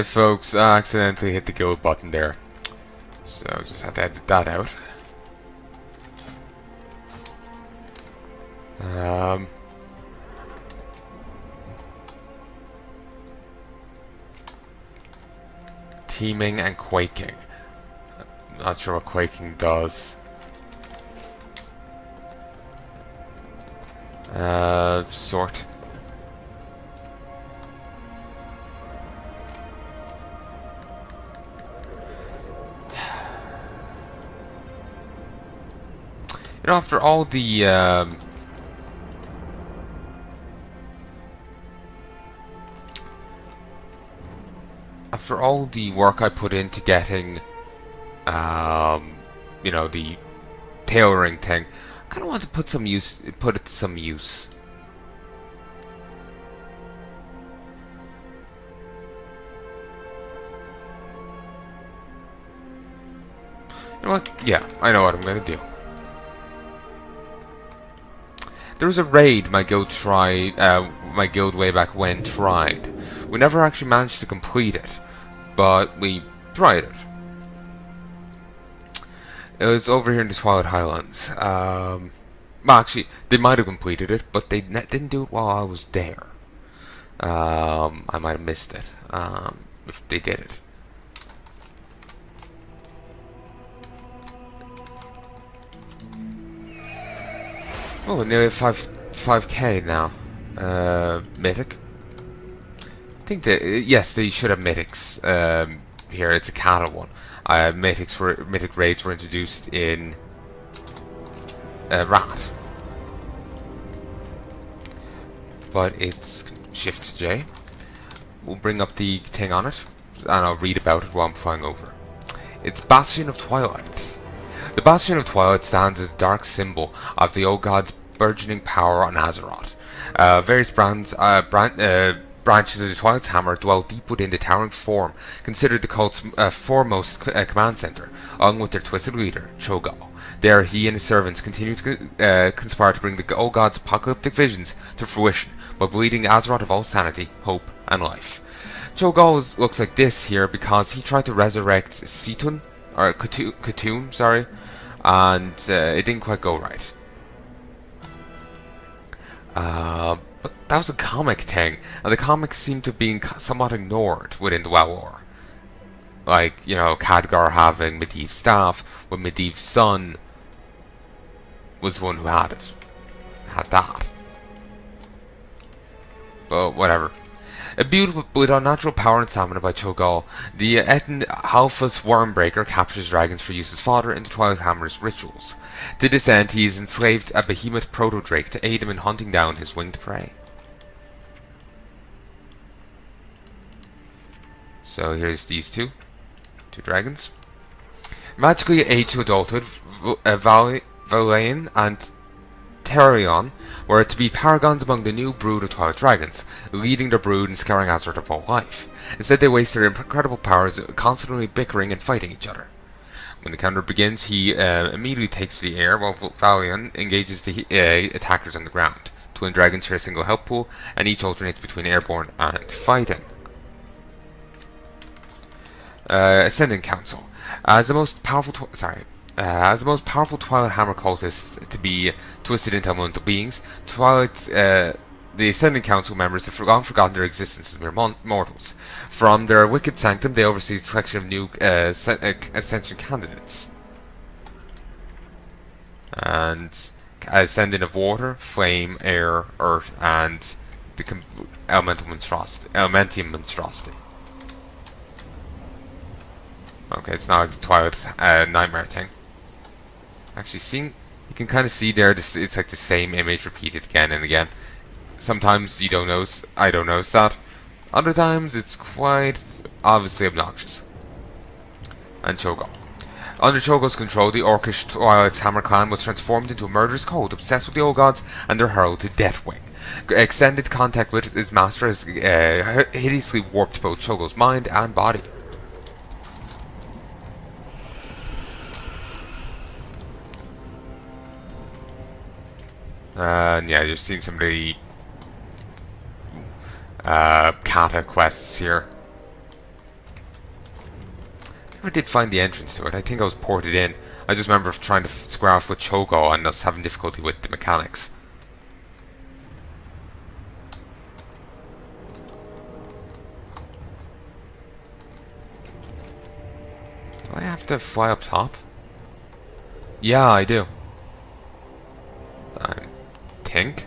Alright folks, I accidentally hit the guild button there. So just have to edit that out. Teaming and quaking. Not sure what quaking does. Sort. You know, after all the work I put into getting, you know, the tailoring thing, I kind of want to put it to some use. You know what? Yeah, I know what I'm gonna do. There was a raid my guild way back when tried. We never actually managed to complete it, but we tried it. It was over here in the Twilight Highlands. Well, actually, they might have completed it, but they didn't do it while I was there. I might have missed it, if they did it. Oh, we're nearly 5k now. Mythic. I think that yes, they should have mythics. Here, it's a cattle one. Mythic raids were introduced in Rat, but it's Shift J. We'll bring up the thing on it, and I'll read about it while I'm flying over. It's Bastion of Twilight. The Bastion of Twilight stands as a dark symbol of the old god's burgeoning power on Azeroth. Various branches of the Twilight's hammer dwell deep within the towering form, considered the cult's foremost command center, along with their twisted leader, Cho'Gall. There, he and his servants continue to conspire to bring the old god's apocalyptic visions to fruition, by bleeding Azeroth of all sanity, hope, and life. Cho'Gall looks like this here because he tried to resurrect Khatoon, sorry, and it didn't quite go right. But that was a comic thing, and the comics seem to have been somewhat ignored within the WoW lore. Like, you know, Khadgar having Medivh's staff, when Medivh's son was the one who had it. Had that. But whatever. Imbued with unnatural power and stamina by Cho'Gall, the Etten Halphus Wormbreaker captures dragons for use as fodder in the Twilight Hammer's rituals. To this end, he has enslaved a behemoth proto-drake to aid him in hunting down his winged prey. So here's these two dragons. Magically aged to adulthood, Valian and Terion were to be paragons among the new brood of Twilight Dragons, leading their brood and scouring Azeroth of all life. Instead, they waste their incredible powers constantly bickering and fighting each other. When the counter begins, he immediately takes to the air, while Valian engages the attackers on the ground. Twin dragons share a single health pool, and each alternates between airborne and fighting. Ascendant Council. As the most powerful Twilight Hammer cultist to be twisted into elemental beings, the Ascendant Council members have long forgotten their existence as mere mortals. From their wicked sanctum, they oversee a selection of new ascension candidates. And ascendant of water, flame, air, earth, and the Elementium monstrosity. Okay, it's not like the Twilight nightmare thing. Actually, you can kind of see there, it's like the same image repeated again and again. Sometimes you don't notice, I don't notice that. Other times, it's quite obviously obnoxious. And Cho'Gall. Under Cho'Gall's control, the Orcish Twilight's Hammer clan was transformed into a murderous cult obsessed with the old gods and their herald to Deathwing. Extended contact with his master has hideously warped both Cho'Gall's mind and body. And yeah, you've seen some of the kata quests here. never did find the entrance to it. I think I was ported in. I just remember trying to square off with Chogo and us having difficulty with the mechanics. Do I have to fly up top? Yeah, I do. I think.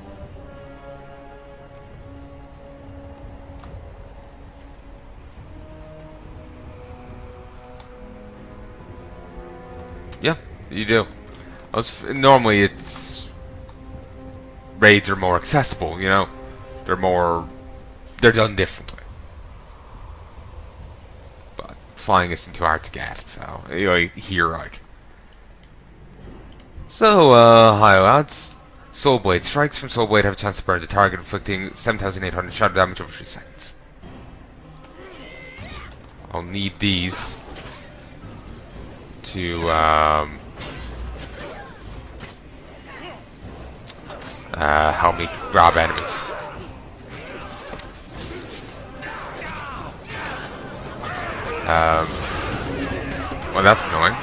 Yeah, you do. Normally it's... raids are more accessible, you know? They're done differently. But flying isn't too hard to get, so... Anyway, here, like... So, hi lads. Soulblade. Strikes from Soulblade have a chance to burn the target, inflicting 7,800 shadow damage over 3 seconds. I'll need these to help me grab enemies. Well, that's annoying.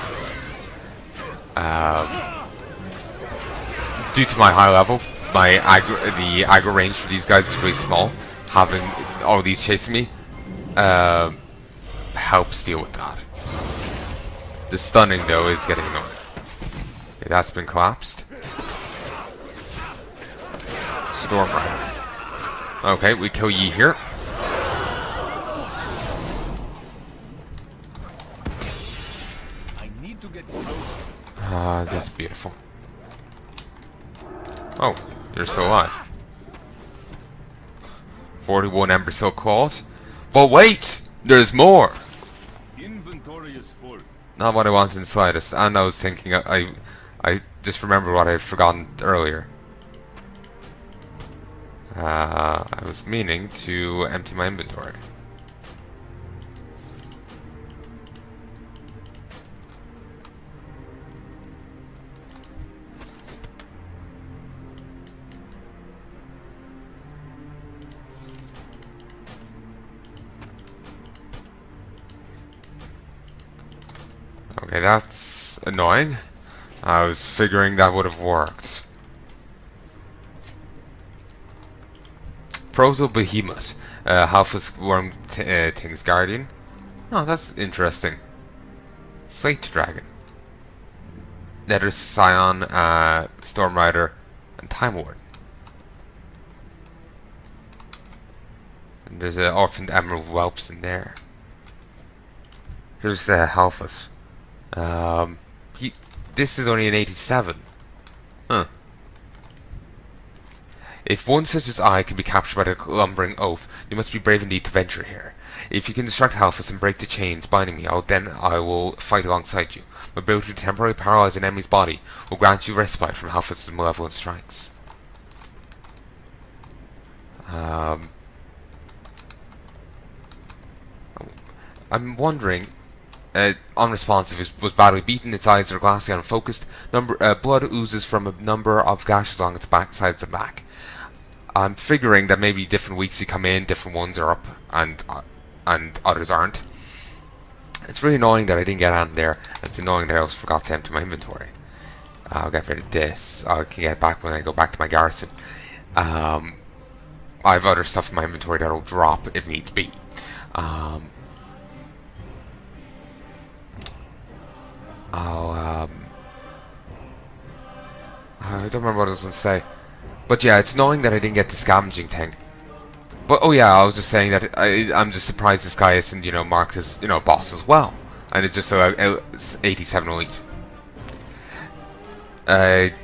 Due to my high level, the aggro range for these guys is really small. Having all these chasing me helps deal with that. The stunning, though, is getting annoying. Okay, that's been collapsed. Storm Rider. Okay, we kill Yi here. Ah, that's beautiful. Oh, you're still alive. 41 Ember Silk Claws. But wait! There's more! Inventory is full. Not what I want inside us. And I was thinking, I just remembered what I had forgotten earlier. I was meaning to empty my inventory. Okay, that's annoying. I was figuring that would have worked. Proto Behemoth. Halfus Worm Thing's Guardian. Oh, that's interesting. Slate Dragon. Nether Scion, Storm Rider, and Time Warden. And there's an Orphaned Emerald Whelps in there. Here's Halfus. This is only an 87. Huh. If one such as I can be captured by the lumbering oath, you must be brave indeed to venture here. If you can distract Halfus and break the chains binding me, then I will fight alongside you. My ability to temporarily paralyze an enemy's body will grant you respite from Halfus' malevolent strikes. I'm wondering... unresponsive, was badly beaten, its eyes are glassy and unfocused. Blood oozes from a number of gashes on its back, sides and back. I'm figuring that maybe different weeks you come in, different ones are up, and others aren't. It's really annoying that I didn't get on there. It's annoying that I also forgot to empty my inventory. I'll get rid of this. I can get it back when I go back to my garrison. I have other stuff in my inventory that'll drop if needs be. I don't remember what I was going to say. But yeah, it's annoying that I didn't get the scavenging thing. But oh yeah, I was just saying that I'm just surprised this guy isn't, you know, marked as, you know, boss as well. And it's just it's 87 elite.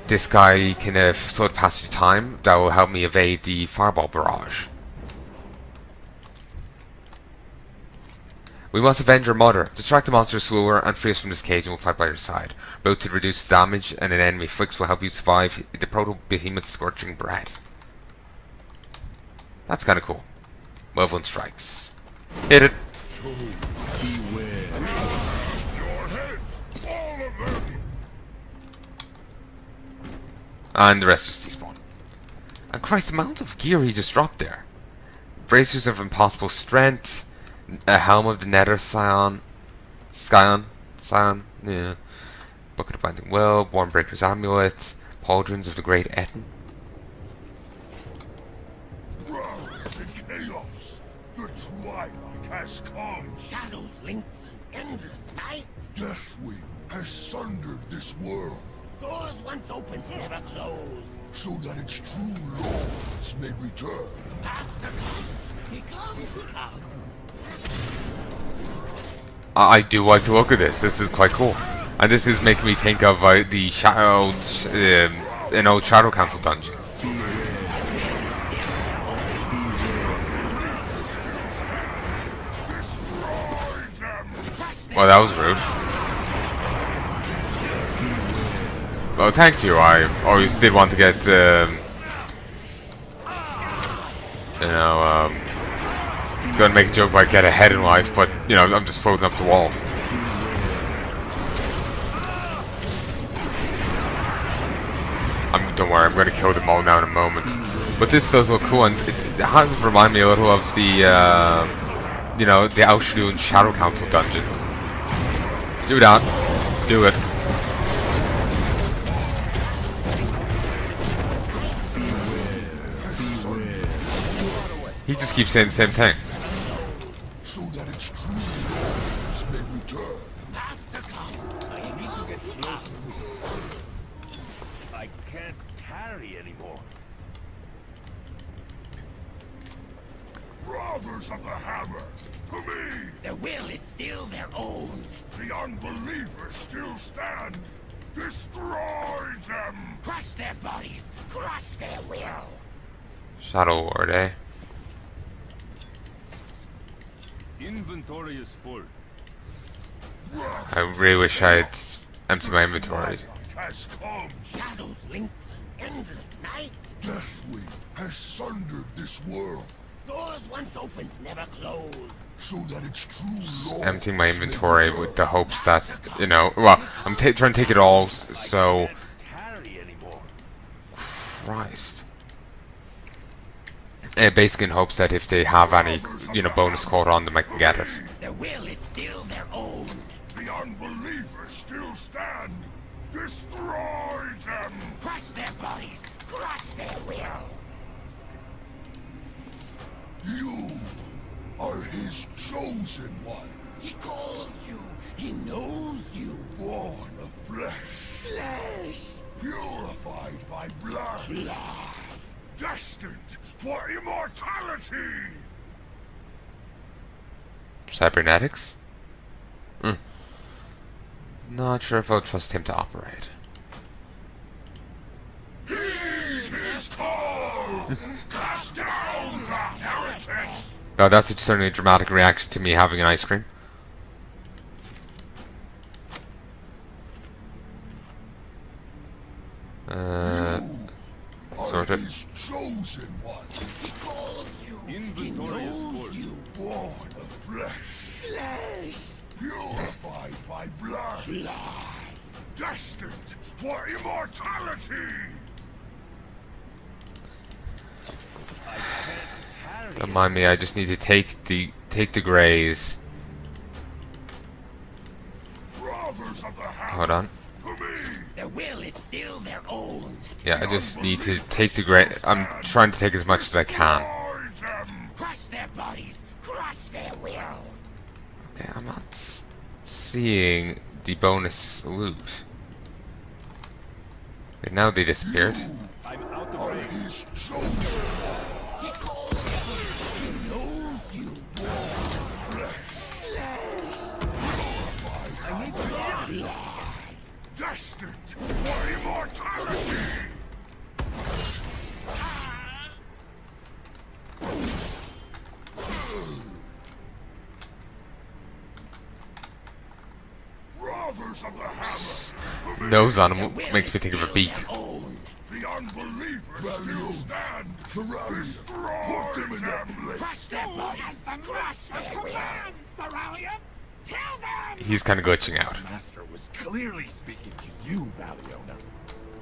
This guy can have slowed passage of time that will help me evade the fireball barrage. We must avenge our mother. Distract the monster slower and free us from this cage and we'll fight by your side. Both to reduce the damage and an enemy flicks will help you survive the proto-behemoth scorching breath. That's kinda cool. Malevolent strikes. Hit it! And the rest just despawn. And Christ, the amount of gear he just dropped there. Bracers of impossible strength. A helm of the Nether Scion. Scion, yeah. Bucket of Binding Will, Wormbreaker's Amulet, Pauldrons of the Great Etten. Rise in chaos! The twilight has come! Shadows lengthen, endless night. Deathwing has sundered this world, Doors once opened never close. so that its true lords may return. Master comes, he comes, he comes. I do like the look of this. This is quite cool. And this is making me think of the an old Shadow Council dungeon. Well, that was rude. Well, thank you. I always did want to get, gonna make a joke about get ahead in life, but, you know, I'm just floating up the wall. Don't worry, I'm gonna kill them all now in a moment. But this does look cool, and it has remind me a little of the, you know, the Aushadun Shadow Council dungeon. Do that. Do it. He just keeps saying the same thing. So that its true lords may return. Master comes. I need to get closer. I can't carry anymore. Brothers of the Hammer, to me! Their will is still their own. The unbelievers still stand. Destroy them! Crush their bodies, crush their will. Shadow Lord, eh? Inventory is full. I really wish I had emptied my inventory. Has come. Shadows lengthen, endless night. Deathwing has sundered this world, Doors once opened never close. so that its true lords Emptying my inventory with the hopes that, you know, well, I'm trying to take it all, so... Carry anymore. Christ. Basically in hopes that if they have any, you know, bonus quota on them, I can get it. Their will is still their own. The unbelievers still stand. Destroy them! Crush their bodies, crush their will. You are his chosen one, He calls you, he knows you. born of flesh, Flesh, purified by blood, blood. destined for immortality! Cybernetics? Not sure if I'll trust him to operate. Heed his call! Cast down the heretic! Now that's certainly a dramatic reaction to me having an ice cream. Sort of. His chosen one, He calls you, he Inventory is knows full. you. born of flesh, Flesh, purified by blood, destined for immortality! Don't mind me, I just need to take the grays. Brothers of the Hammer, Hold on. to me! their will is still their own. Yeah, I just need to take the gray. I'm trying to take as much as I can. Destroy them! Crush their bodies, crush their will. Okay, I'm not seeing the bonus loot. Okay, now they disappeared. I'm out of Are range. his chosen He calls you, he knows you. destined for immortality! Brothers of the Hammer, Nose on him makes me think of a beak. the unbelievers still stand. Destroy them! Crush their bodies, crush their will. He's kind of glitching out. Master was clearly speaking to you, Valiona.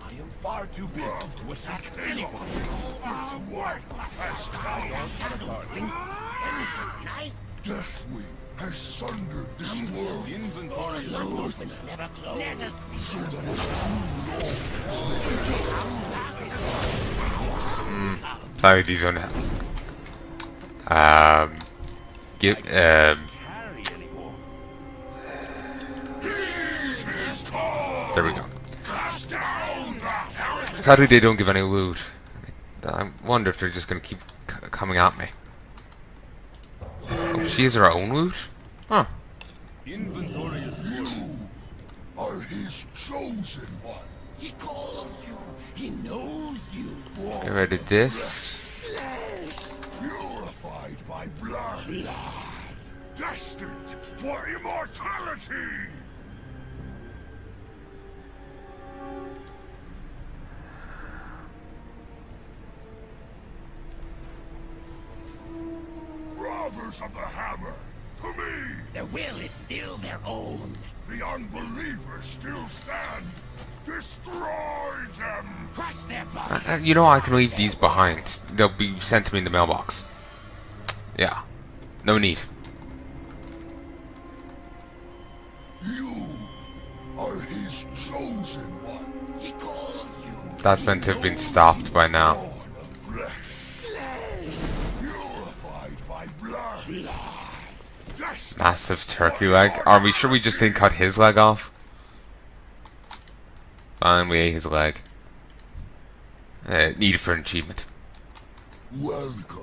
I am far too busy to attack anyone. What has come? Endless night. Deathwing has sundered this world Inventory is full. Close and never close. Let us see. so that its true law Sorry, these don't have. Give, Carry anymore. there we go. cast down the heretic. Sadly, they don't give any loot. I wonder if they're just gonna keep coming at me. Oh, she has her own loot? Huh. Inventory is full. Are his chosen one. He calls you. He knows you. Get rid of this. Purified by blood. Destined for immortality. Robbers of the hammer, to me, Their will is still their own. the unbelievers still stand. Destroy them. Crush their bodies. You know, I can leave these behind. They'll be sent to me in the mailbox. Yeah. No need. You are his chosen one. He calls you. That's meant to have been stopped by now. Born of flesh. Purified by blood. Destined Massive turkey leg. Are we sure we just didn't cut his leg off? Fine, we ate his leg. Needed for an achievement. welcome.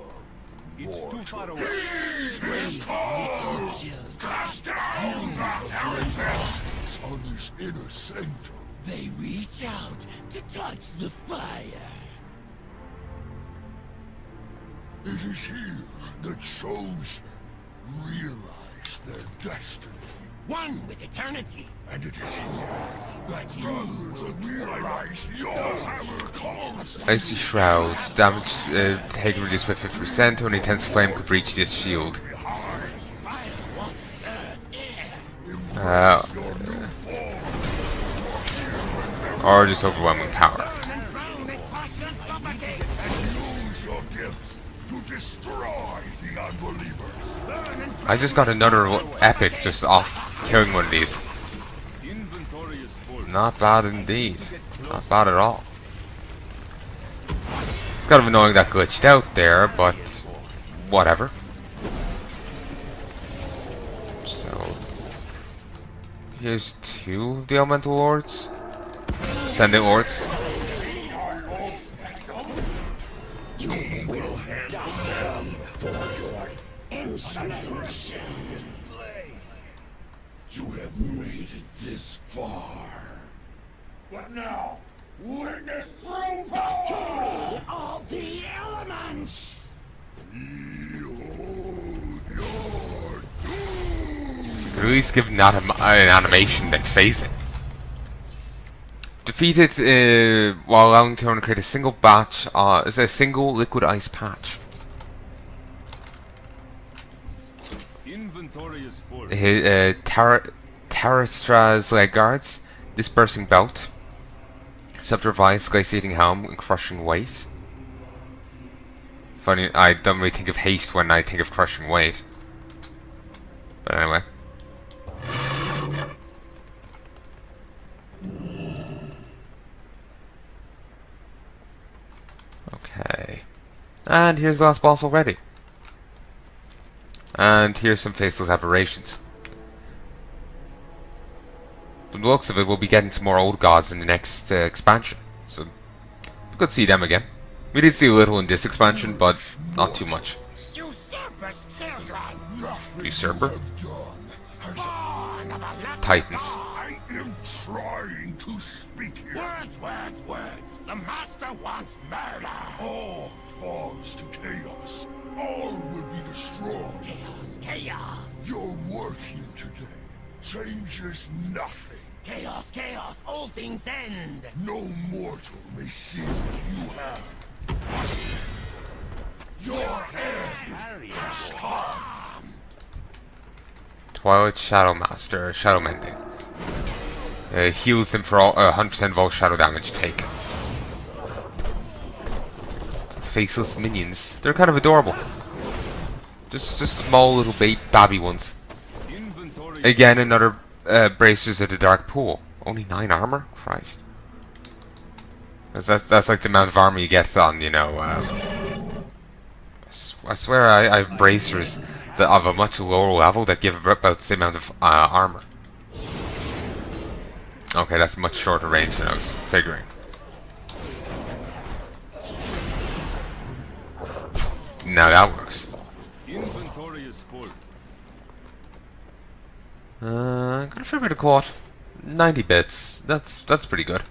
It's too far away. Cast down the heretics on this inner sanctum. They reach out to touch the fire. It is here the chosen realize their destiny. One with eternity. And it is here that you will realize your hammer calls. Icy Shroud. Damage taken reduced by 50%. Only intense flame could breach this shield. Fire, water, earth, air. Your new form. Or just overwhelming power. Burn and drown and crush and suffocate. Use your gifts to destroy the unbelievers. Burn and I just got another epic just off killing one of these. Inventory is full. Not bad indeed. Not bad at all. It's kind of annoying that glitched out there, but whatever. So here's two of the elemental lords. Sending lords. you will die for your insurrection. You have made it this far. What now? Witness true power! Of the elements. Behold your doom. Could at least give an animation then phasing. Defeat it while allowing Tone to create a single batch. Is a single liquid ice patch. Inventory is full. Tarastra's leg guards, dispersing belt, scepter of ice, glaciating helm, and crushing weight. Funny, I don't really think of haste when I think of crushing weight. But anyway. Okay. And here's the last boss already. And here's some faceless aberrations. From the looks of it, we'll be getting some more old gods in the next expansion. So, we could see them again. We did see a little in this expansion, but not too much. Usurper's children. Usurper? Born of a lust Titans. I am trying to speak here. Words, words, words. The master wants murder. All falls to chaos. All will be destroyed. Chaos, chaos. Your work here today changes nothing. Chaos, chaos. All things end. No mortal may see what you have. Your end Carry is come. Twilight Shadow Master, Shadow Mending. Heals them for 100% of all shadow damage taken. Faceless minions. They're kind of adorable. Just small little babby ones. again, another Bracers of the Dark Pool. Only 9 armor? Christ. That's like the amount of armor you get on, you know. I swear I have Bracers that of a much lower level that give about the same amount of armor. Okay, that's much shorter range than I was figuring. Now that works. Inventory is full. Got a fair bit of quad. 90 bits. That's pretty good.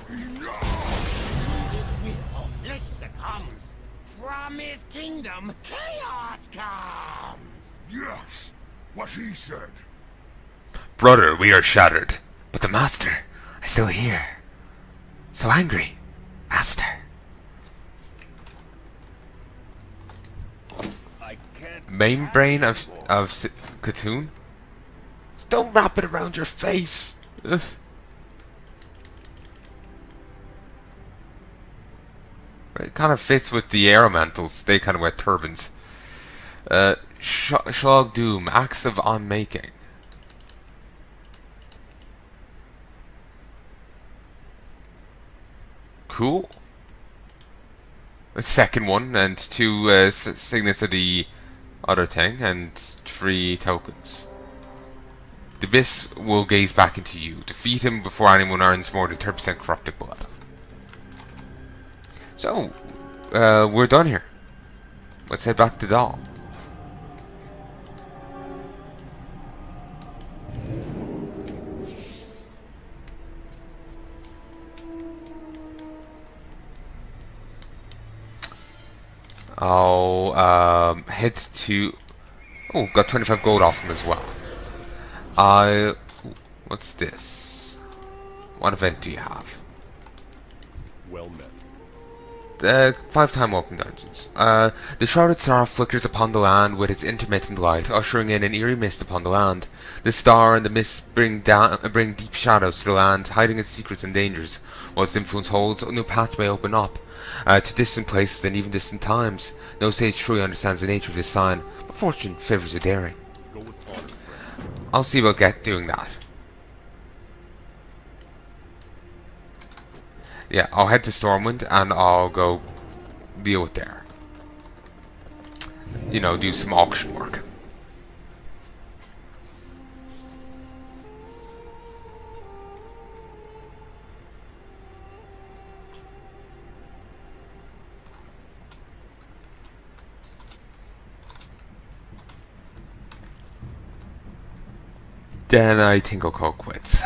His will flesh succumbs. From his kingdom, chaos comes. Yes, what he said. Brother, we are shattered. But the master, I still hear. So angry, master. I can't. Main brain of Katoon? Don't wrap it around your face. Ugh. It kind of fits with the Aeromantals. They kind of wear turbans. Shog Doom, Acts of Unmaking. Cool. A second one, and 2 signets of the other thing, and 3 tokens. The Abyss will gaze back into you. Defeat him before anyone earns more than 30% corrupted blood. So, we're done here. Let's head back to Dahl. I'll head to... Oh, got 25 gold off him as well. What's this? What event do you have? Well met. 5-time walking dungeons. The shrouded star flickers upon the land with its intermittent light, ushering in an eerie mist upon the land. The star and the mist bring deep shadows to the land, hiding its secrets and dangers. While its influence holds, new paths may open up to distant places and even distant times. No sage truly understands the nature of this sign, but fortune favors the daring. Go with honor, friend. I'll see about doing that. Yeah, I'll head to Stormwind and I'll go deal with there. You know, do some auction work. Then I think I'll call quits.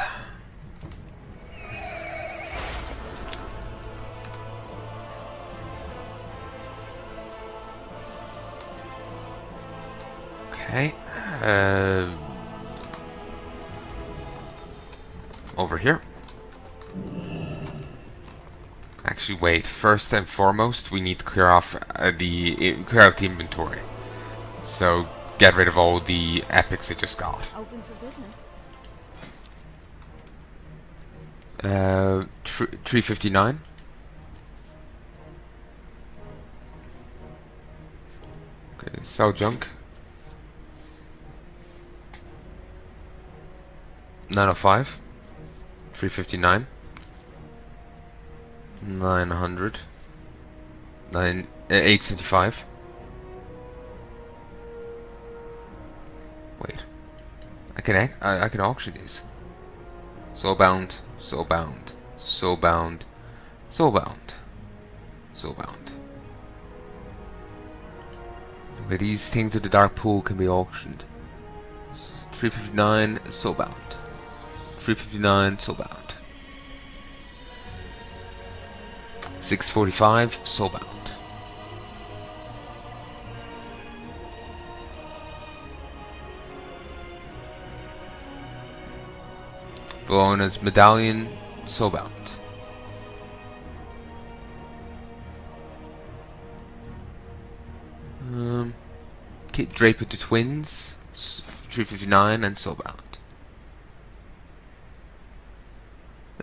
Okay. Over here. Actually, wait. First and foremost, we need to clear out the inventory. So get rid of all the epics I just got. Open for business. 359. Okay, sell junk. 905. 359. 900. 875. Wait. I can auction these. Soulbound, soulbound, soulbound, soulbound, soulbound. Okay, these things of the dark pool can be auctioned. 359 soulbound. 359 soulbound. 645 soulbound. Bellona's medallion soulbound. Kit Draper to twins 359 and soulbound.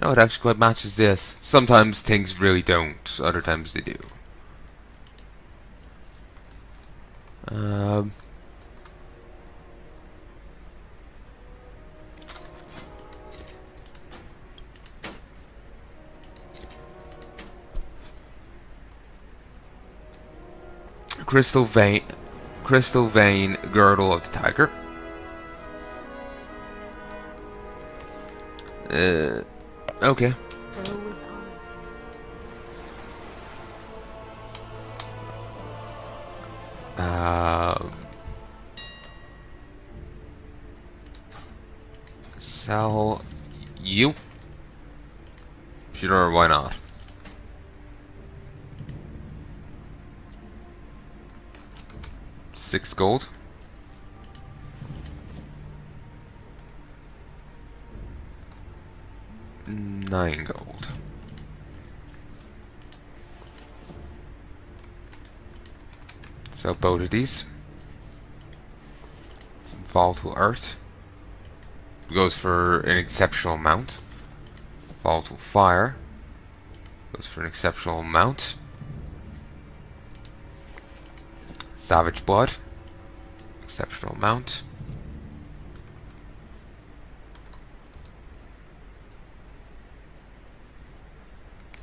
No, it actually quite matches this. Sometimes things really don't, other times they do. crystal vein girdle of the tiger. Okay. Go with honor. Sell you. Sure, why not? $6 gold. $9 gold. So both of these. Some volatile earth. Goes for an exceptional amount. Volatile fire. Goes for an exceptional amount. Savage blood. Exceptional amount.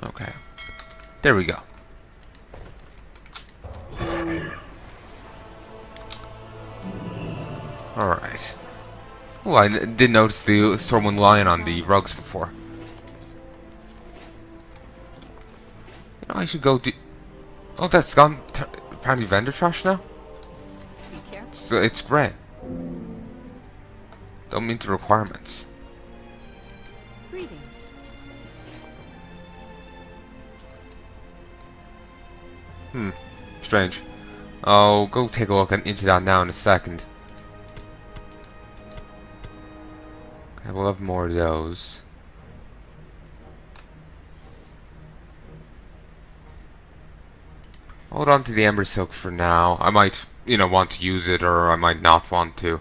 Okay. There we go. Alright. Oh, I did notice the Stormwind Lion on the rugs before. You know, I should go do... Oh, that's gone... Apparently vendor trash now? Be careful. So it's grey. Don't meet the requirements. Greetings. Strange. I'll go take a look into that now in a second. Okay, we'll have more of those. Hold on to the Ember Silk for now. I might, you know, want to use it, or I might not want to.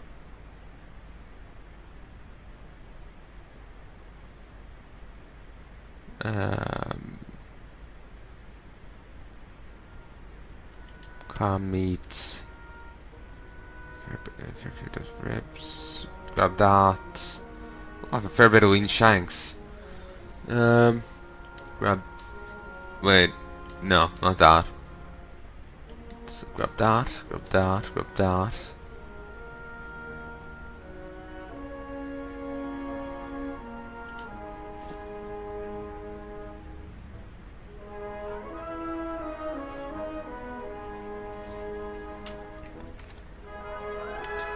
Calm meat. Fair bit of ribs. Grab that. I have a fair bit of lean shanks. Grab. Wait. No, not that. So grab that. Grab that. Grab that.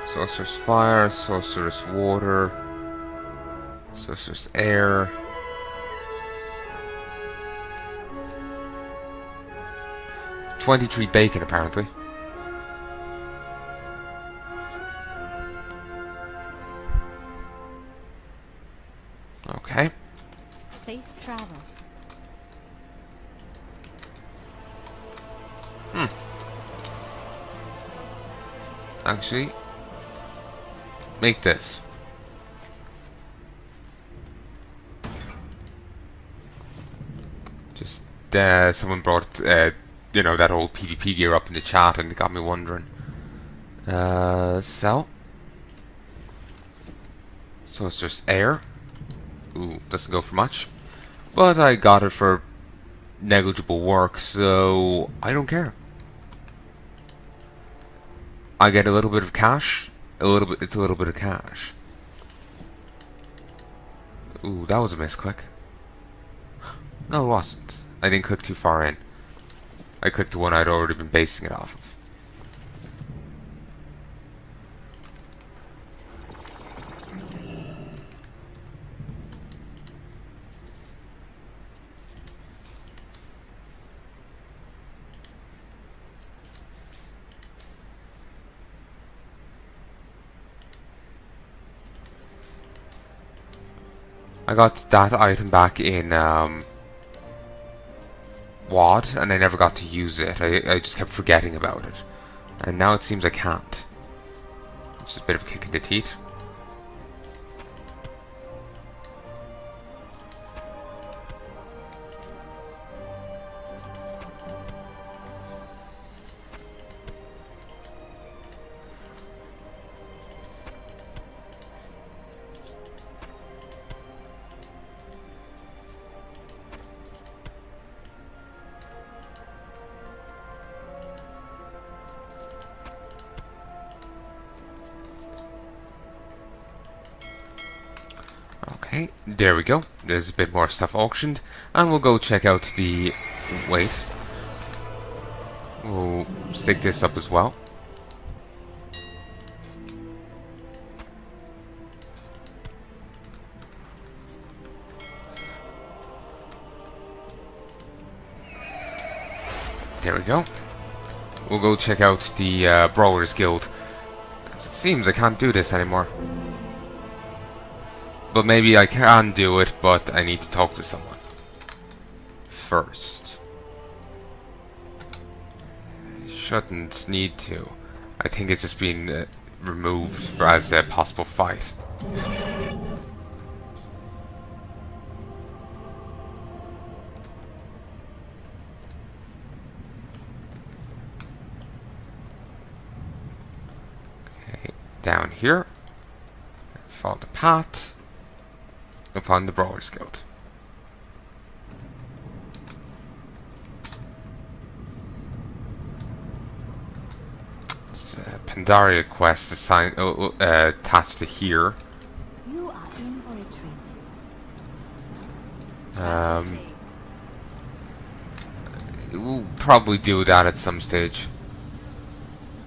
Sorcerer's fire, sorcerer's water, sorcerer's air. $23 bacon apparently. Okay. Safe travels. Actually, make this. Just someone brought you know, that old PvP gear up in the chat, and it got me wondering. Sell. So it's just air. Ooh, doesn't go for much, but I got it for negligible work, so I don't care. I get a little bit of cash. It's a little bit of cash. Ooh, that was a misclick. No, it wasn't. I didn't click too far in. I clicked the one I'd already been basing it off of. I got that item back in WoD, and I never got to use it. I just kept forgetting about it. And now it seems I can't. Which is a bit of a kick in the teeth. Okay, there we go. There's a bit more stuff auctioned, and we'll go check out the... Wait. We'll stick this up as well. There we go. We'll go check out the Brawlers Guild. It seems I can't do this anymore. But maybe I can do it, but I need to talk to someone first. Shouldn't need to. I think it's just been removed as a possible fight. Okay, down here. Follow the path. And find the Brawlers Guild. Pandaria quest assigned attached to here. You are in for a treat. We'll probably do that at some stage.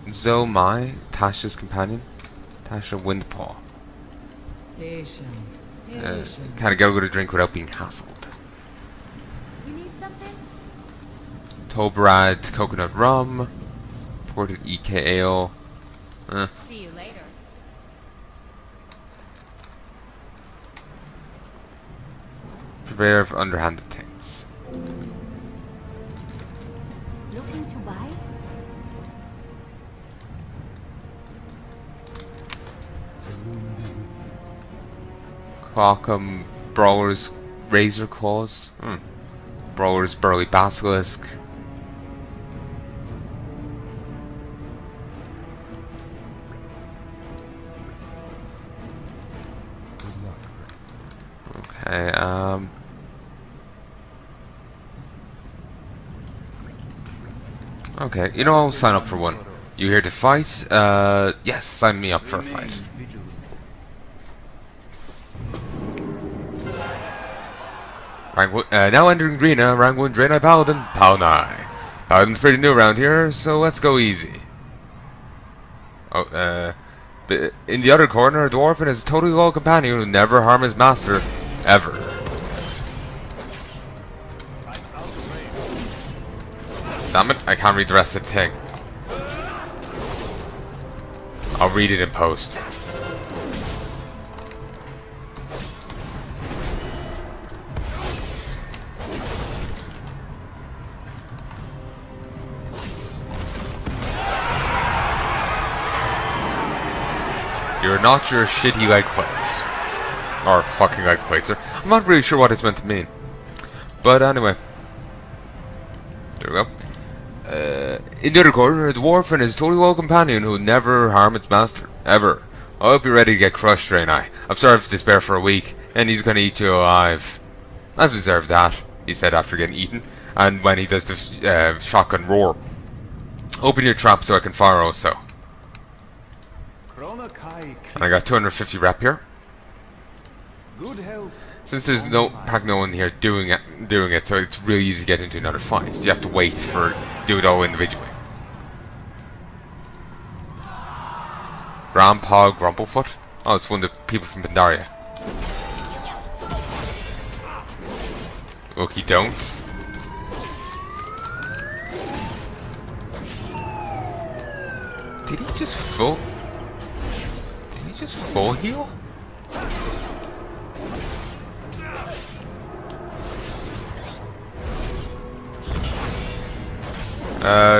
Zomai, Tasha's companion. Tasha Windpaw. Kind of gotta go to drink without being hassled. You need something? Tobrad, coconut rum. Ported EK ale. See you later. Purveyor of underhanded things. Looking to buy? Qualcomm, Brawler's Razor Claws. Brawler's Burly Basilisk. Okay, okay, you know, I'll sign up for one. You here to fight? Yes, sign me up for a fight. Now entering Greener, rank 1 Draenei Paladin, Palnai. Paladin's pretty new around here, so let's go easy. Oh, in the other corner, a dwarf and his totally loyal companion who never harm his master, ever. Damn it, I can't read the rest of the thing. I'll read it in post. You're not your shitty leg plates. Or fucking leg plates. I'm not really sure what it's meant to mean. But anyway. There we go. In the other corner, a dwarf and his totally loyal companion who never harm its master. Ever. I hope you're ready to get crushed, Draenei. I've starved to despair for a week, and he's gonna eat you alive. I've deserved that, he said after getting eaten. And when he does the shotgun roar. Open your trap so I can fire also. And I got 250 rep here. Good health. Since there's no one here doing it, so it's really easy to get into another fight. You have to wait for do it all individually. Grandpa Grumplefoot? Oh, it's one of the people from Pandaria. Look, he don't. Did he just full? Did he just full heal?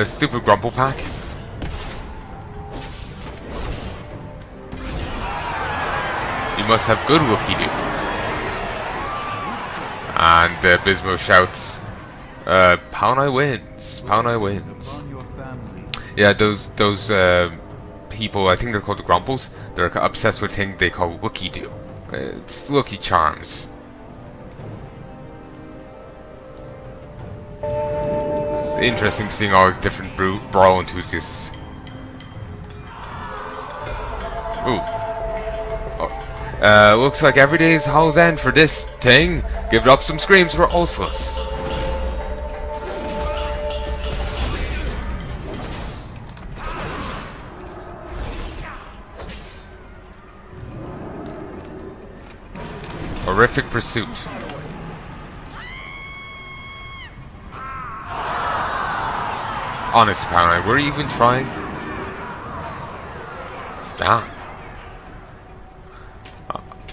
Stupid Grumple Pack. You must have good Wookiee-doo. And Bismo shouts, Palnai wins. Palnai wins. Yeah, those people, I think they're called the Grumples. They're obsessed with things they call Wookiee-doo. It's Wookiee charms. Interesting seeing all different brawl enthusiasts. Ooh. Oh. Looks like every day's Hall's End for this thing. Give it up some screams for Useless. Horrific Pursuit. Honest, Palnai, were you even trying? Damn.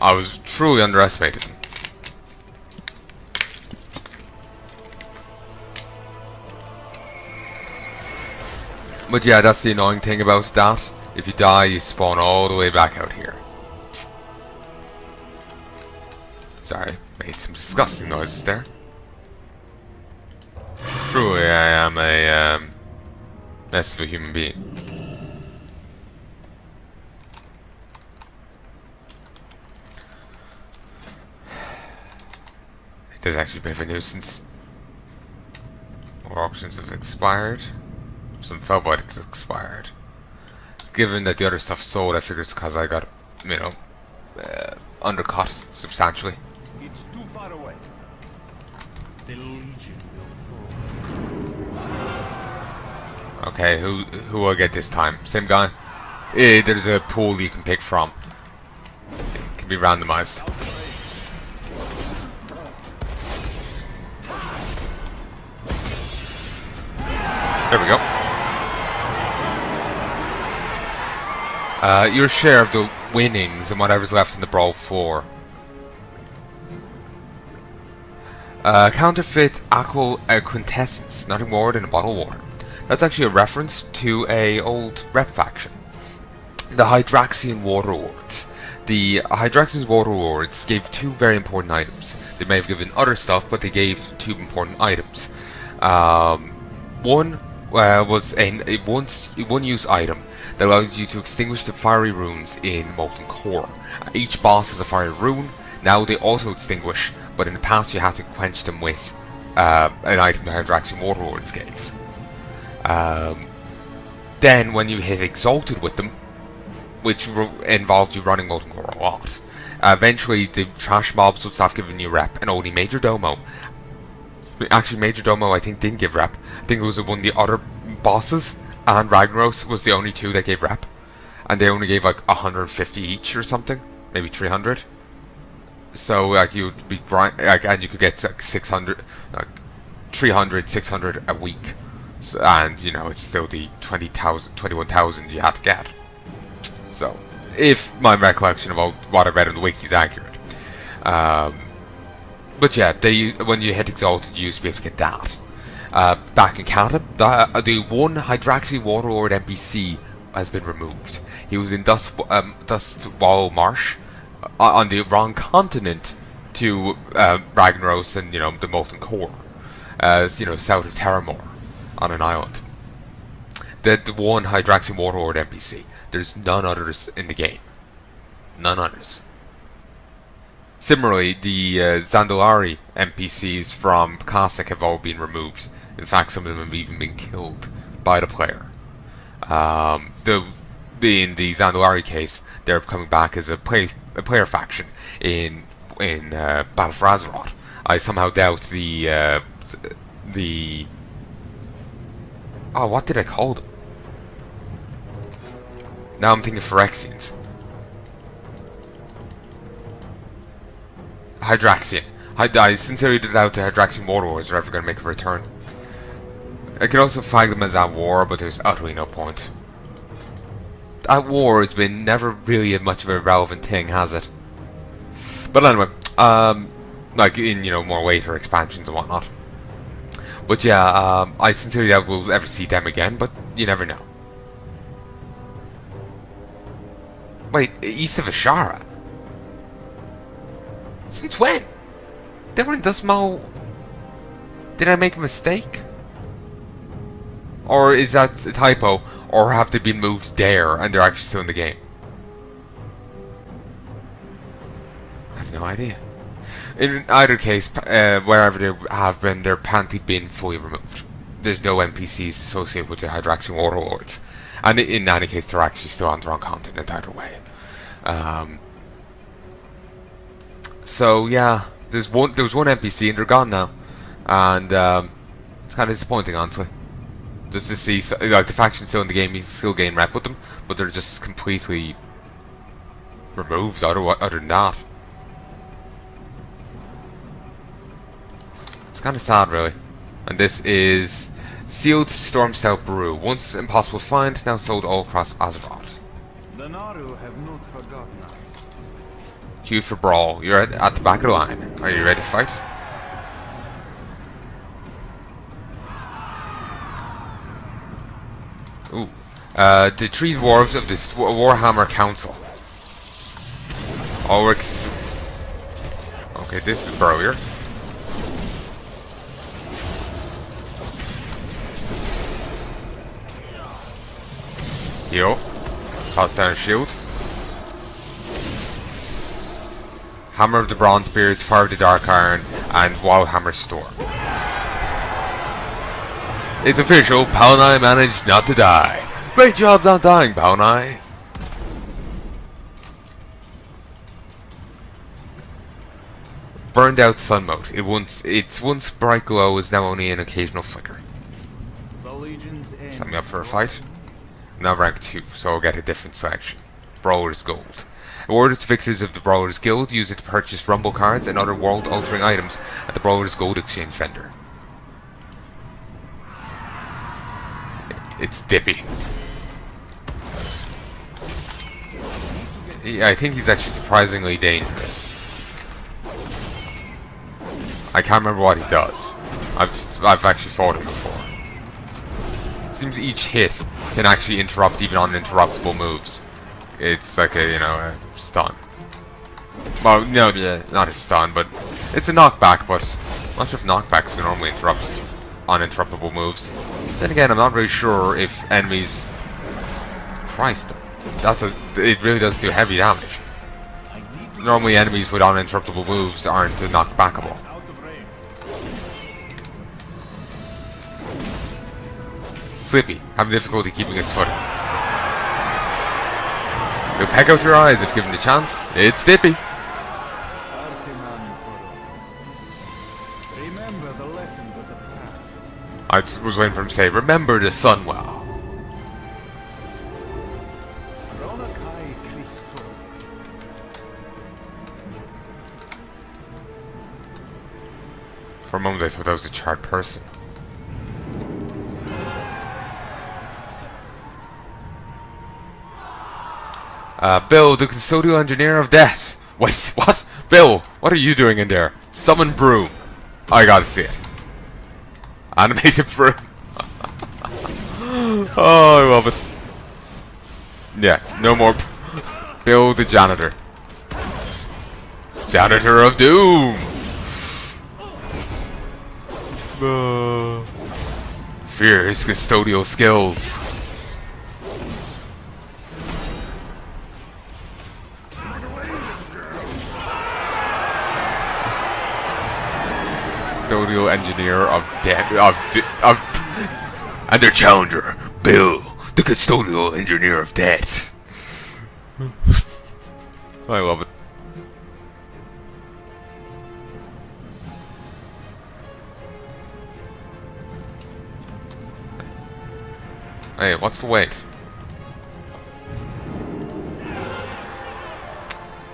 I was truly underestimated. But yeah, that's the annoying thing about that. If you die, you spawn all the way back out here. Sorry, made some disgusting noises there. Truly, I am a mess of a human being. It is actually a bit of a nuisance. More auctions have expired. Some fell by it's expired. Given that the other stuff sold, I figure it's because I got, you know, undercut substantially. It's too far away. The Legion will fall. Okay, who will I get this time? Same guy? There's a pool you can pick from. It can be randomized. There we go. Your share of the winnings and whatever's left in the brawl floor. Counterfeit aqua quintessence, nothing more than a bottle of water. That's actually a reference to a old rep faction. The Hydraxian Water Lords. The Hydraxian Water Lords gave two very important items. They may have given other stuff, but they gave two important items. One was a one-use item that allows you to extinguish the fiery runes in Molten Core. Each boss has a fiery rune. Now they also extinguish, but in the past you had to quench them with an item the Hydraxian Water Lords gave. Then when you hit Exalted with them, which involved you running Molten Core a lot, eventually the trash mobs would stop giving you rep, and only Major Domo. Actually, Major Domo I think didn't give rep. I think it was one of the other bosses, and Ragnaros was the only two that gave rep, and they only gave like 150 each or something, maybe 300. So like you would be and you could get like 600, like 300, 600 a week, so, and you know it's still the 20,000, 21,000 you had to get. So, if my recollection of what I read on the wiki is accurate. But yeah, when you hit Exalted, you used to be able to get that. Back in Canada, the one Hydraxian Waterlord NPC has been removed. He was in Dustwall Marsh, on the wrong continent to Ragnaros and, you know, the Molten Core. You know, south of Terramore, on an island. The one Hydraxian Waterlord NPC. There's none others in the game. None others. Similarly, the Zandalari NPCs from Classic have all been removed. In fact, some of them have even been killed by the player. In the Zandalari case, they're coming back as a player faction in Battle for Azeroth. I somehow doubt the what did I call them? Now I'm thinking Phyrexians. Hydraxian. I sincerely doubt the Hydraxian Warlords are ever going to make a return. I could also flag them as at war, but there's utterly no point. At war has been never really much of a relevant thing, has it? But anyway, like in, you know, more later expansions and whatnot. But yeah, I sincerely doubt we'll ever see them again, but you never know. Wait, east of Ashara? Since when? They were in Dustmow. Did I make a mistake? Or is that a typo? Or have they been moved there and they're actually still in the game? I have no idea. In either case, wherever they have been, they're apparently been fully removed. There's no NPCs associated with the Hydraxian Warlords. And in any case, they're actually still on the wrong continent either way. So yeah, there was one NPC and they're gone now, and it's kind of disappointing, honestly. Just to see, like, the faction's still in the game, you can still gain rep with them, but they're just completely removed other than that. It's kind of sad, really. And this is Sealed Storm Stout Brew. Once impossible to find, now sold all across Azeroth. The Naru have not forgotten us. Queue for Brawl. You're at the back of the line. Are you ready to fight? Ooh. The three dwarves of this Warhammer Council. Ulrich's. Okay, this is Browier. Heal. Toss down a shield. Hammer of the Bronzebeards, Fire of the Dark Iron, and Wildhammer Storm. It's official, Palnai managed not to die. Great job not dying, Palnai. Burned out sun mode. Its once bright glow is now only an occasional flicker. The Legion's end. Set me up for a fight. Now rank 2, so I'll get a different selection. Brawler's Gold. Award its victors of the Brawler's Guild, use it to purchase rumble cards and other world-altering items at the Brawler's Gold exchange vendor. It's Dippy. Yeah, I think he's actually surprisingly dangerous. I can't remember what he does. I've actually fought him before. It seems each hit can actually interrupt even uninterruptible moves. It's like a, a stun. Well, no, yeah, not a stun, but it's a knockback, but I'm not sure if knockbacks normally interrupt uninterruptible moves. Then again, I'm not really sure if enemies... Christ, it really does do heavy damage. Normally enemies with uninterruptible moves aren't knockbackable. Slippy, having difficulty keeping his footing. He'll peck out your eyes if given the chance. It's Dippy. Remember the lessons of the past. I was waiting for him to say, remember the sun well. For a moment I thought that was a charred person. Bill, the custodial engineer of death. Wait, what? Bill, what are you doing in there? Summon broom. I gotta see it. Animated broom. Oh, I love it. Yeah, no more. Bill the janitor. Janitor of doom. Fear his custodial skills. Custodial engineer of death, and their challenger, Bill, the custodial engineer of death. I love it. Hey, what's the weight?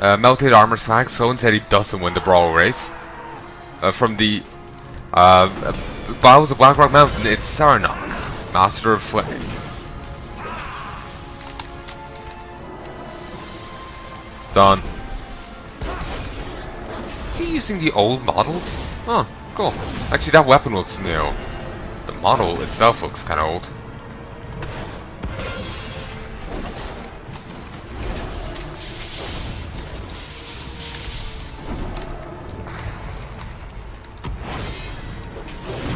Melted armor slag. Someone said he doesn't win the brawl race. From the Bowels of Blackrock Mountain, it's Sarnok, Master of Flame. Done. Is he using the old models? Oh, cool. Actually, that weapon looks new. The model itself looks kind of old.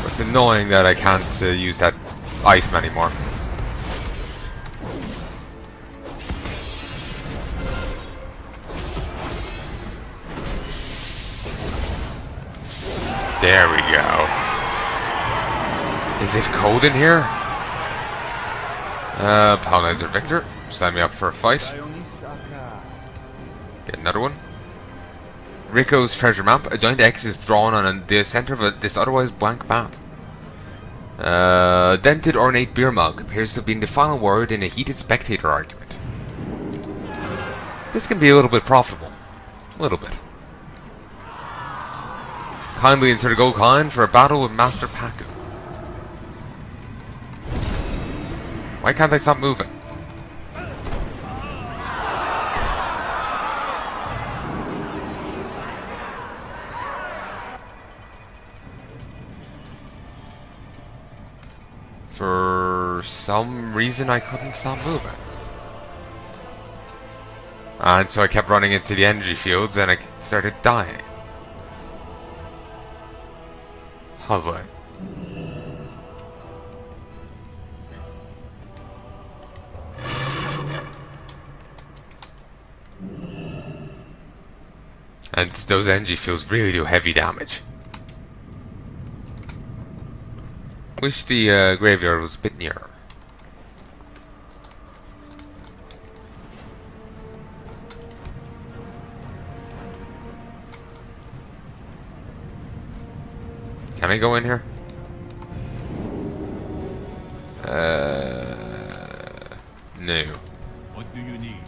It's annoying that I can't use that item anymore. There we go. Is it cold in here? Palnai or Victor. Sign me up for a fight. Get another one. Rico's treasure map. A giant X is drawn on the center of this otherwise blank map. Dented ornate beer mug appears to have been the final word in a heated spectator argument. This can be a little bit profitable. A little bit. Kindly insert a gold coin for a battle with Master Paku. Why can't I stop moving? For some reason I couldn't stop moving. And so I kept running into the energy fields and I started dying. Puzzling. And those energy fields really do heavy damage. Wish the graveyard was a bit nearer. Can I go in here? No. What do you need?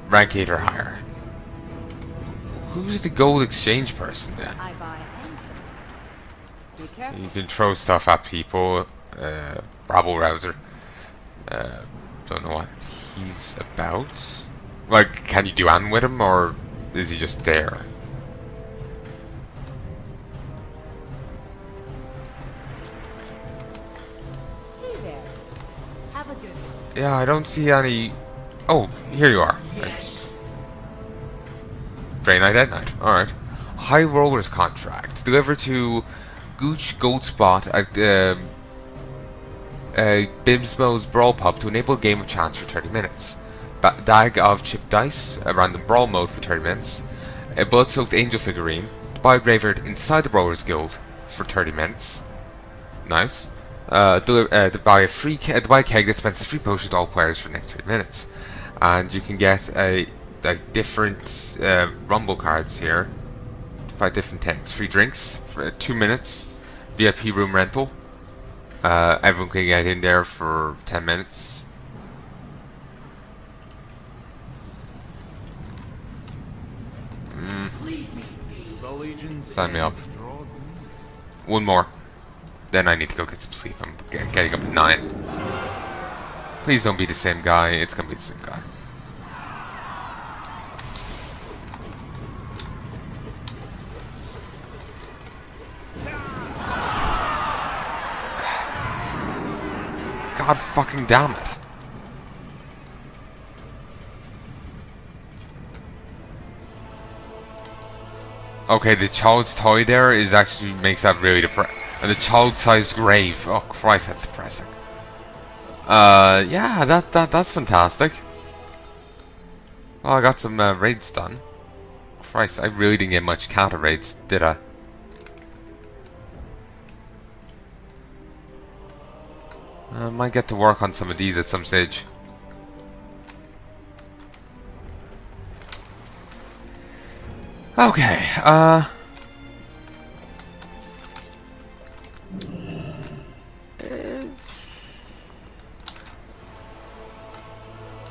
Rank 8 or higher. Who's the gold exchange person then? I buy anything. Be careful. You can throw stuff at people. Rabble rouser. Don't know what he's about. Like, can you do anything with him, or is he just there? Hey there. Have a good one. Yeah, I don't see any. Oh, here you are. Yes. Day Night, Dead Night. Alright. High Rollers contract. Delivered to Gooch Goldspot at Bibsmo's Brawl Pub to enable a game of chance for 30 minutes. Dag of Chipped Dice, a random brawl mode for 30 minutes. A blood-soaked angel figurine. To buy a graveyard inside the Brawlers Guild for 30 minutes. Nice. To buy a keg that dispenses free potions to all players for the next 30 minutes. And you can get different rumble cards here. 5 different things. Free drinks for 2 minutes. VIP room rental. Everyone can get in there for 10 minutes. The Legion's Sign me up. end draws near. One more. Then I need to go get some sleep. I'm getting up at 9. Please don't be the same guy. It's gonna be the same guy. God fucking damn it. Okay, the child's toy there is actually makes that really depressing. And the child-sized grave. Oh Christ, that's depressing. Yeah, that's fantastic. Well, I got some raids done. Christ, I really didn't get much counter raids, did I? I might get to work on some of these at some stage. Okay, I'm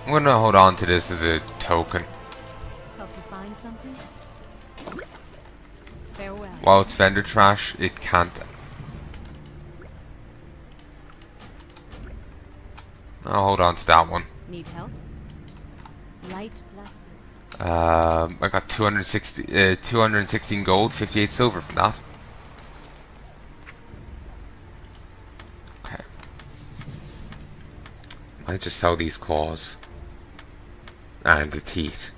gonna hold on to this as a token. Help you find something? Farewell. While it's vendor trash, it can't. I'll hold on to that one. Need help? Light bless you. I got 216 gold, 58 silver from that. Okay. Might just sell these claws. And the teeth.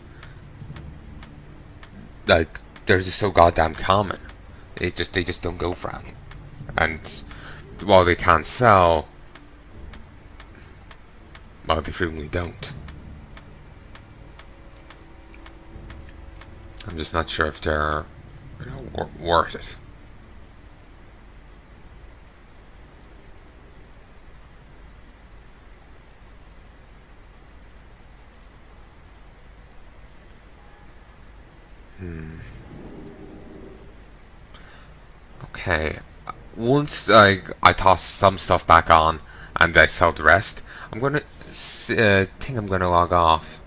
Like, they're just so goddamn common. They just don't go for them. And while they can't sell, well, they frequently don't. I'm just not sure if they're, you know, worth it. Okay. Once I toss some stuff back on and I sell the rest, I'm gonna think I'm gonna log off.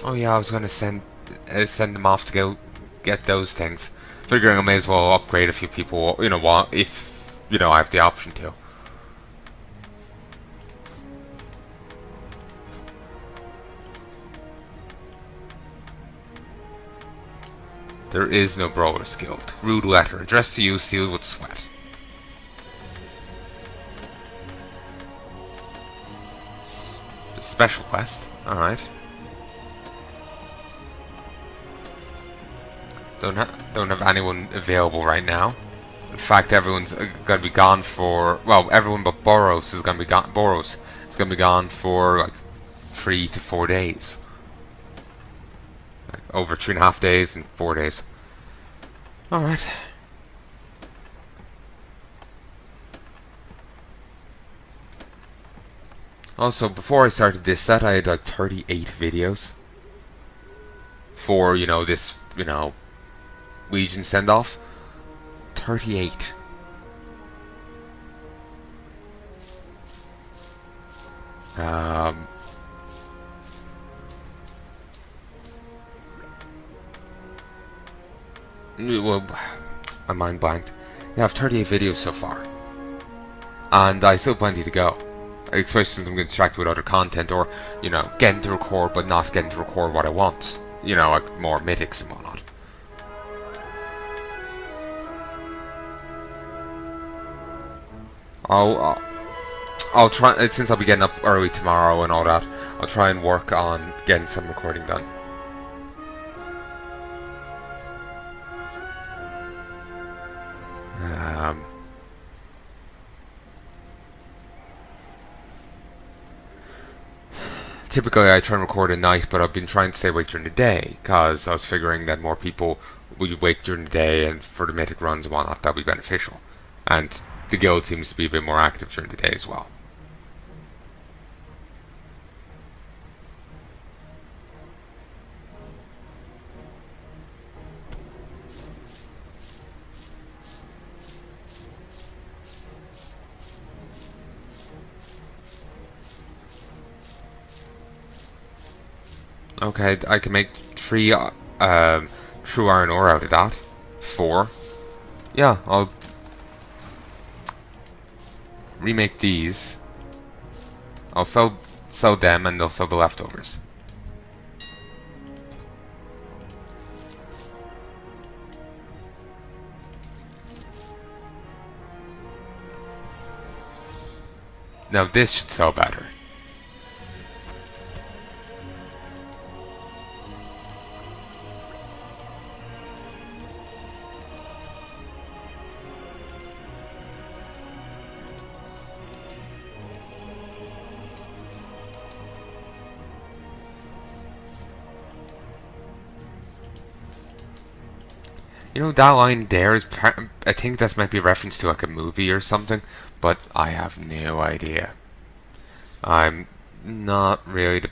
Oh yeah, I was gonna send them off to go get those things. Figuring I may as well upgrade a few people. You know what? If I have the option to. There is no Brawler's Guild. Rude letter addressed to you, sealed with sweat. Special quest. All right. Don't have anyone available right now. In fact, everyone's gonna be gone for everyone but Boros is gonna be gone. Boros is gonna be gone for like 3 to 4 days. Like over 3.5 days and 4 days. All right. Also, before I started this set, I had like 38 videos for this Legion send-off. 38. Well, my mind blanked. Yeah, I have 38 videos so far, and I still have plenty to go. Especially since I'm getting distracted with other content, or getting to record but not getting to record what I want. Like more mythics and whatnot. I'll try, since I'll be getting up early tomorrow and all that, I'll try and work on getting some recording done. Typically I try and record at night, but I've been trying to stay awake during the day, because I was figuring that more people would wake during the day, and for the mythic runs and whatnot, that'll be beneficial. And the guild seems to be a bit more active during the day as well. Okay, I can make 3 true iron ore out of that. 4. Yeah, I'll remake these. I'll sell them, and they'll sell the leftovers. Now this should sell better. That line there is I think that might be a reference to like a movie or something, but I have no idea. I'm not really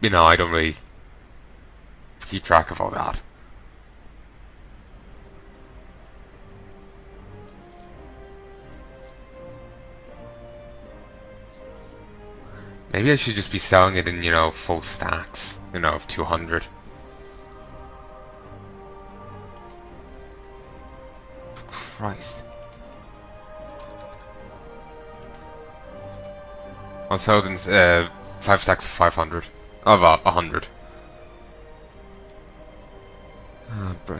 I don't really keep track of all that. Maybe I should just be selling it in, full stacks, of 200. Christ. I'll sell them 5 stacks of 500. Of 100.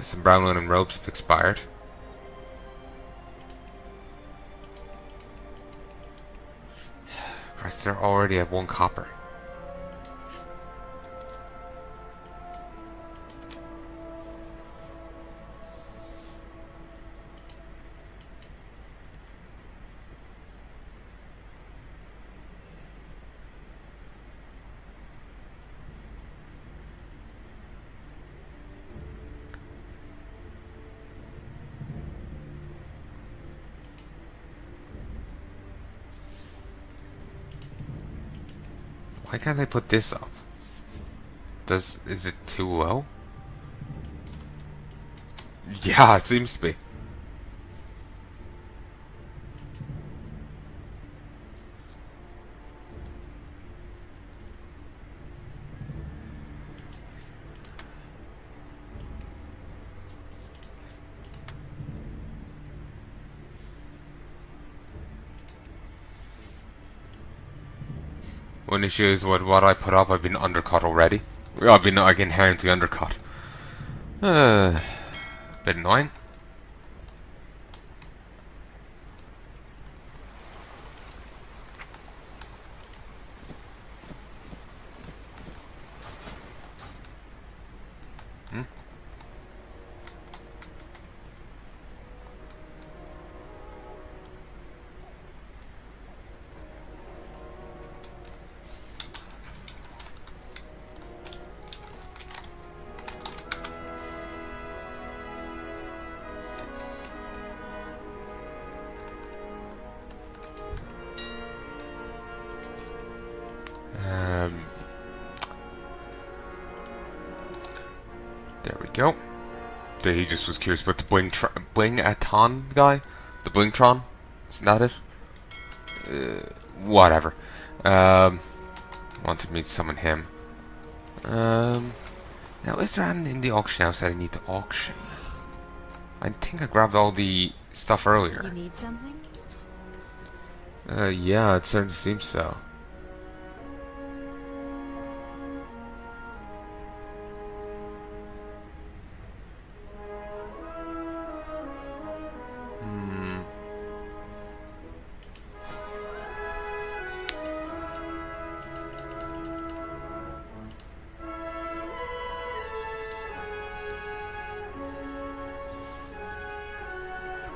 Some brown linen robes have expired. Christ, they're already at 1 copper. Why can't I put this up? Is it too low? Yeah, it seems to be. One issue is what I put up, I've been undercut already. I've been like inherently undercut. Bit annoying. There we go. So he just was curious about the Bling-a-ton guy? The Blingtron? Isn't that it? Whatever. Wanted me to summon him. Now is there anything in the auction house that I need to auction? I think I grabbed all the stuff earlier. You need something? Yeah, it certainly seems so.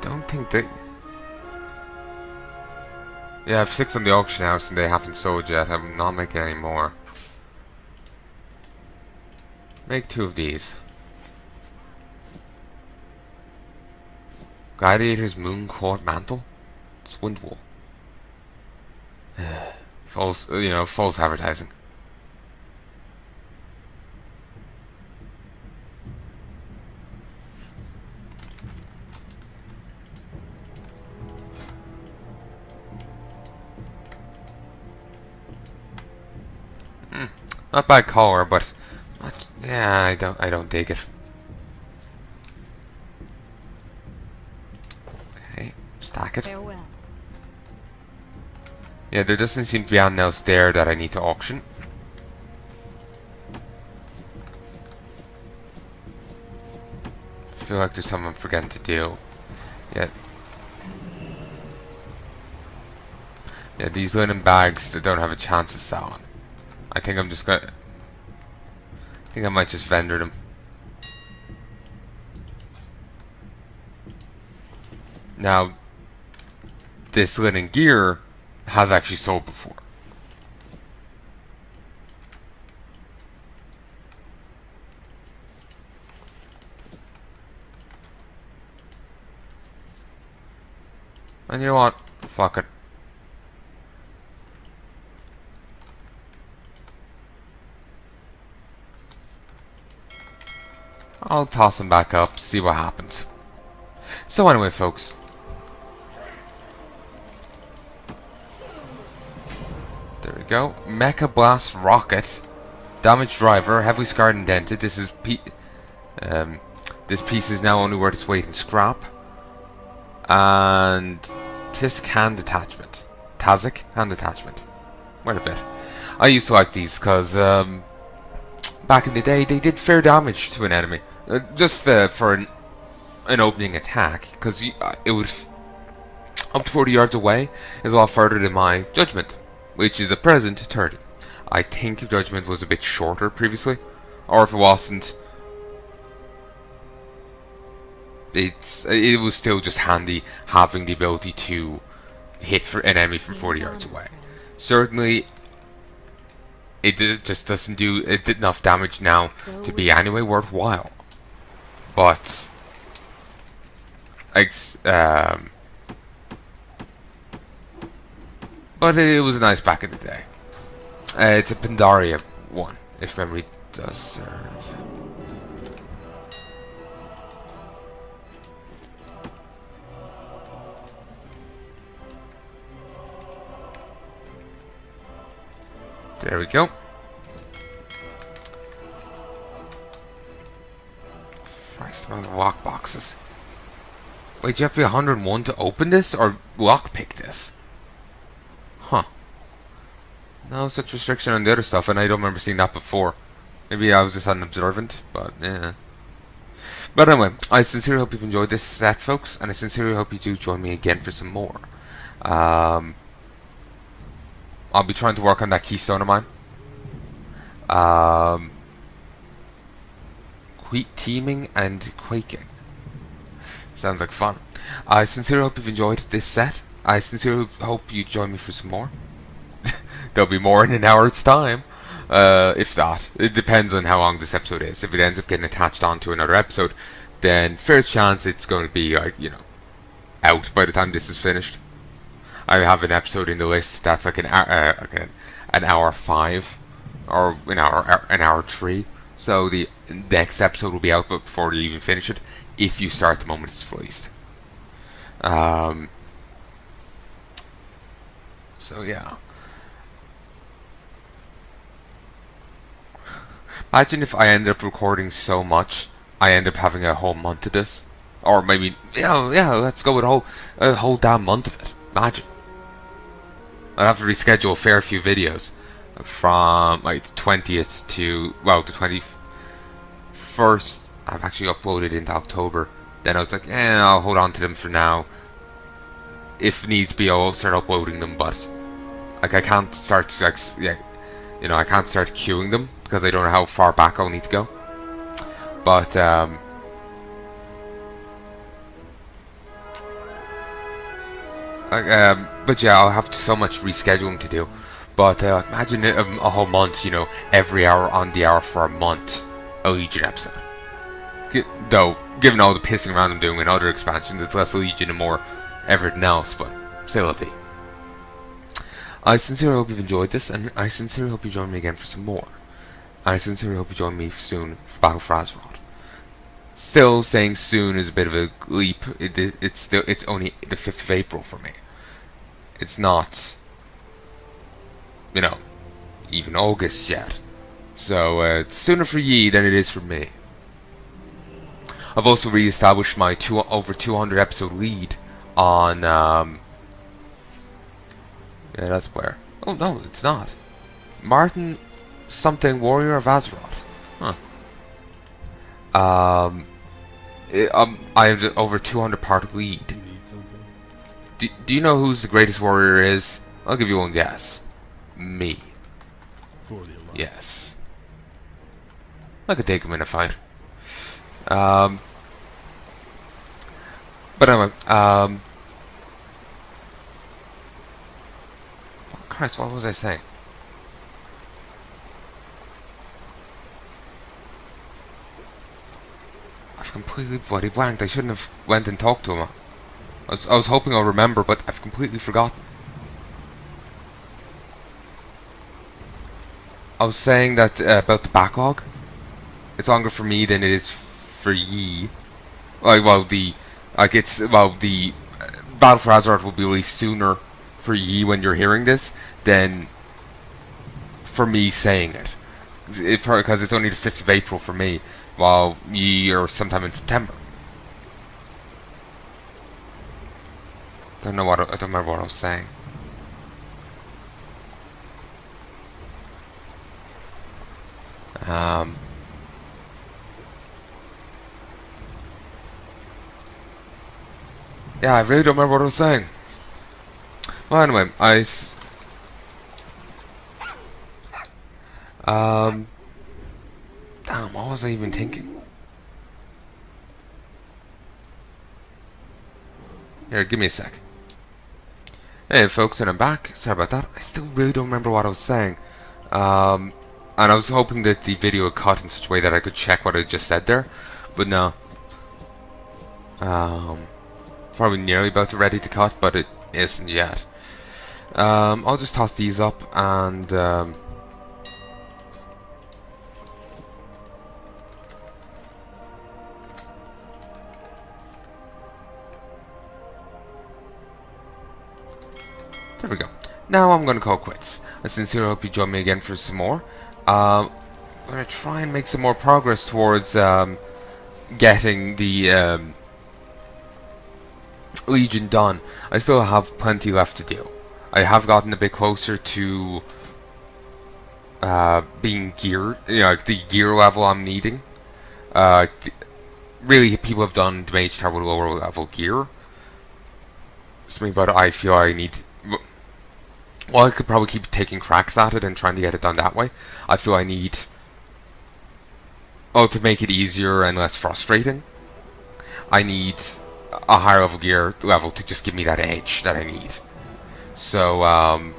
Don't think they... Yeah, I've 6 on the auction house and they haven't sold yet. I'm not making any more. Make 2 of these. Gladiator's Moon Court Mantle? It's Windwool. False, false advertising. Not bad color, but yeah, I don't dig it. Okay, stack it. Farewell. Yeah, there doesn't seem to be anything else there that I need to auction. I feel like there's something I'm forgetting to do. Yeah, these linen bags that don't have a chance of selling. I think I'm just gonna... I think I might just vendor them. Now, this linen gear has actually sold before. And you know what? Fuck it. I'll toss them back up, see what happens. So anyway, folks. There we go. Mecha Blast Rocket. Damaged driver, heavily scarred and dented. This piece is now only worth its weight in scrap. And Tisk hand attachment. Tazik hand attachment. Wait a bit. I used to like these because back in the day they did fair damage to an enemy. Just for an opening attack, because it would up to 40 yards away is a lot further than my judgment, which is at present 30. I think judgment was a bit shorter previously, or if it wasn't, it was still just handy having the ability to hit for an enemy from 40 yards away. Certainly, it just doesn't do enough damage now to be anyway worthwhile. But it was nice back in the day. It's a Pandaria one, if memory does serve. There we go. Christ, amount of lock boxes. Wait, do you have to be 101 to open this, or lockpick this? Huh. No such restriction on the other stuff, and I don't remember seeing that before. Maybe I was just unobservant, but yeah. But anyway, I sincerely hope you've enjoyed this set, folks, and I sincerely hope you do join me again for some more. I'll be trying to work on that keystone of mine. Teaming and quaking. Sounds like fun. I sincerely hope you've enjoyed this set. I sincerely hope you join me for some more. There'll be more in an hour's time. If that. It depends on how long this episode is. If it ends up getting attached onto another episode, then fair chance it's going to be, like, you know, out by the time this is finished. I have an episode in the list that's like an hour 5 or an hour 3. So the next episode will be out before you even finish it, if you start the moment it's released. So yeah. Imagine if I end up recording so much, I end up having a whole month of this, or maybe yeah, let's go with a whole damn month of it. Imagine. I'd have to reschedule a fair few videos from like the 20th to, well, the 21st. I've actually uploaded into October. Then I was like, I'll hold on to them for now. If needs be, I'll start uploading them, but like I can't start, like, you know, I can't start queuing them because I don't know how far back I'll need to go. But but yeah, I'll have so much rescheduling to do. But imagine a whole month, you know, every hour on the hour for a month, a Legion episode. Though, given all the pissing around I'm doing in other expansions, it's less Legion and more everything else, but still a bit. I sincerely hope you've enjoyed this, and I sincerely hope you join me again for some more. I sincerely hope you join me soon for Battle for Azeroth. Still, saying soon is a bit of a leap. It's only the 5th of April for me. It's not, you know, even August yet. So it's sooner for ye than it is for me. I've also re-established my over 200 episode lead on yeah, that's where. Oh no, it's not. Martin something Warrior of Azeroth. Huh. I have over 200 part lead. Do you know who's the greatest warrior is? I'll give you one guess. Me. Yes. I could take him in a fight. But anyway, Christ, what was I saying? I've completely bloody blanked. I shouldn't have went and talked to him. I was hoping I'll remember, but I've completely forgotten. I was saying that about the backlog. It's longer for me than it is for ye. The Battle for Azeroth will be released sooner for ye when you're hearing this than for me saying it. Because it's only the 5th of April for me, while ye are sometime in September. I don't remember what I was saying. Yeah, I really don't remember what I was saying. Well, anyway, damn, what was I even thinking? Here, give me a sec. Hey folks, and I'm back. Sorry about that. I still really don't remember what I was saying. And I was hoping that the video would cut in such a way that I could check what I just said there, but no. Probably nearly about to ready to cut, but it isn't yet. I'll just toss these up and There we go. Now I'm going to call quits. I sincerely hope you join me again for some more. I'm going to try and make some more progress towards getting the Legion done. I still have plenty left to do. I have gotten a bit closer to being geared, the gear level I'm needing. Really, people have done the Mage Tower with lower level gear. Something about it I feel I need. Well, I could probably keep taking cracks at it and trying to get it done that way. I feel I need, to make it easier and less frustrating, I need a higher level gear level to just give me that edge that I need. So, I'm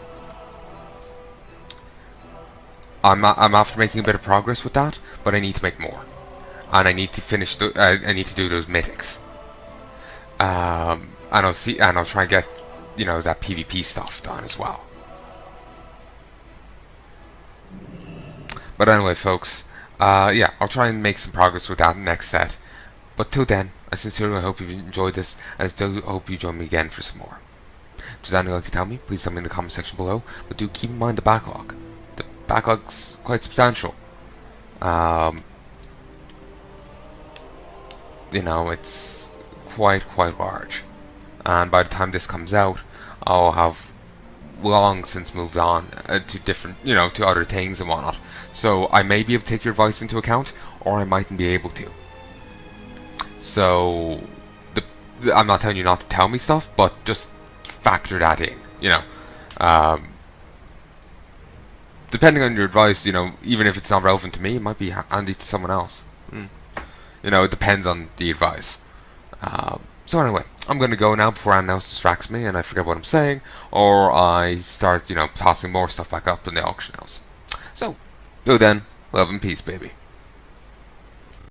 after making a bit of progress with that, but I need to make more. And I need to finish I need to do those mythics. And I'll try and get, that PvP stuff done as well. But anyway, folks, yeah, I'll try and make some progress with that next set. But till then, I sincerely hope you've enjoyed this, and I still hope you join me again for some more. If there's anything you'd like to tell me, please tell me in the comment section below, but do keep in mind the backlog. The backlog's quite substantial. It's quite large. And by the time this comes out, I'll have long since moved on to different, to other things and whatnot. So I may be able to take your advice into account, or I mightn't be able to. So I'm not telling you not to tell me stuff, but just factor that in. Depending on your advice, even if it's not relevant to me, it might be handy to someone else. It depends on the advice. So anyway, I'm going to go now before anyone else distracts me and I forget what I'm saying, or I start, tossing more stuff back up in the auction house. So, till then, love and peace, baby.